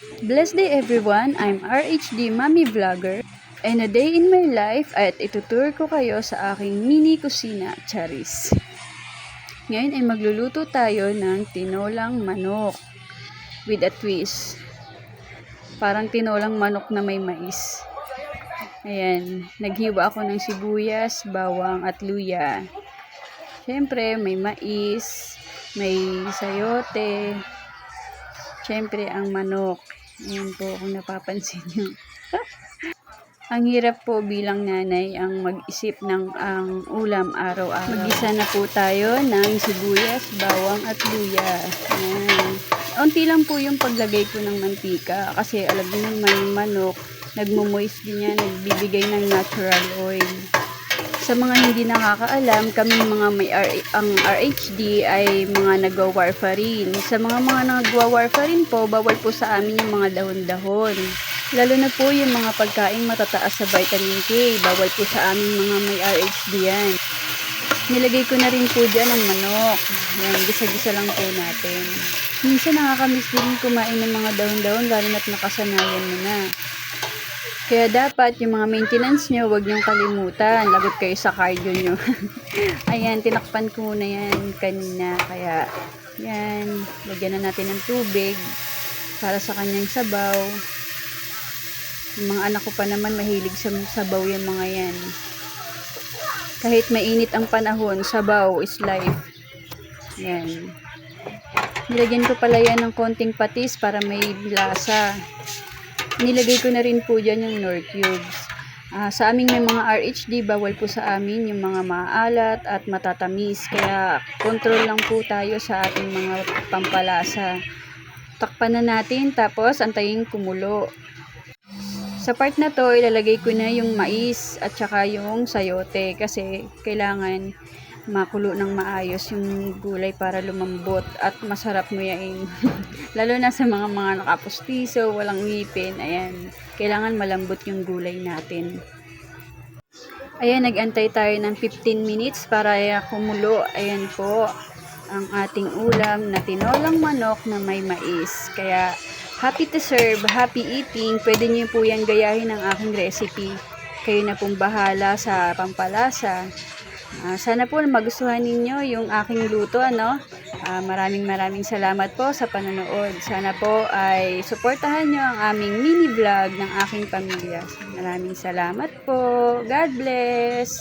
Blessed day everyone, I'm RHD Mommy Vlogger and a day in my life at itutur ko kayo sa aking mini kusina, Charis. Ngayon ay magluluto tayo ng tinolang manok with a twist. Parang tinolang manok na may mais. Ayan, naghiwa ako ng sibuyas, bawang at luya. Siyempre may mais, may sayote, siyempre ang manok. Ayan po kung napapansin nyo. Ang hirap po bilang nanay ang mag-isip ng ang ulam araw-araw. Mag-isa na po tayo ng sibuyas, bawang at luya. Ayan. Unti lang po yung paglagay ko ng mantika kasi alam niyo naman yung manok, nagmo-moist din yan, nagbibigay ng natural oil. Sa mga hindi nakakaalam, kaming mga may ang RHD ay mga nagwa-warfarin. Sa mga nagwa-warfarin po, bawal po sa amin yung mga dahon-dahon. Lalo na po yung mga pagkain matataas sa vitamin K, bawal po sa aming mga may RHD yan. Nilagay ko na rin po dyan ang manok. Yan, gisa-gisa lang po natin. Minsan nakakamiss din kumain ng mga dahon-dahon, lalo na't nakasanayan mo na. Kaya dapat yung mga maintenance nyo, huwag nyong kalimutan. Lagot kayo sa cardio nyo. Ayan, tinakpan ko muna yan kanina. Kaya, yan, lagyan na natin ng tubig para sa kanyang sabaw. Yung mga anak ko pa naman, mahilig sa sabaw yung mga yan. Kahit mainit ang panahon, sabaw is life. Yan. Nilagyan ko pala yan ng konting patis para may lasa. Nilagay ko na rin po dyan yung Knorr cubes. Sa aming may mga RHD, bawal po sa amin yung mga maalat at matatamis. Kaya control lang po tayo sa ating mga pampalasa. Takpan na natin tapos antayin kumulo. Sa part na to, ilalagay ko na yung mais at saka yung sayote kasi kailangan makulo ng maayos yung gulay para lumambot at masarap mo yain. Lalo na sa mga nakapustiso, walang ngipin, ayan, kailangan malambot yung gulay natin. Ayan, nag-antay tayo ng 15 minutes para kumulo. Ayan po ang ating ulam na tinolang manok na may mais. Kaya happy to serve, happy eating. Pwede niyo po yan gayahin ang aking recipe. Kayo na pong bahala sa pampalasa. Sana po magustuhan ninyo yung aking luto, ano? Maraming salamat po sa panonood. Sana po ay suportahan nyo ang aming mini vlog ng aking pamilya. Maraming salamat po. God bless!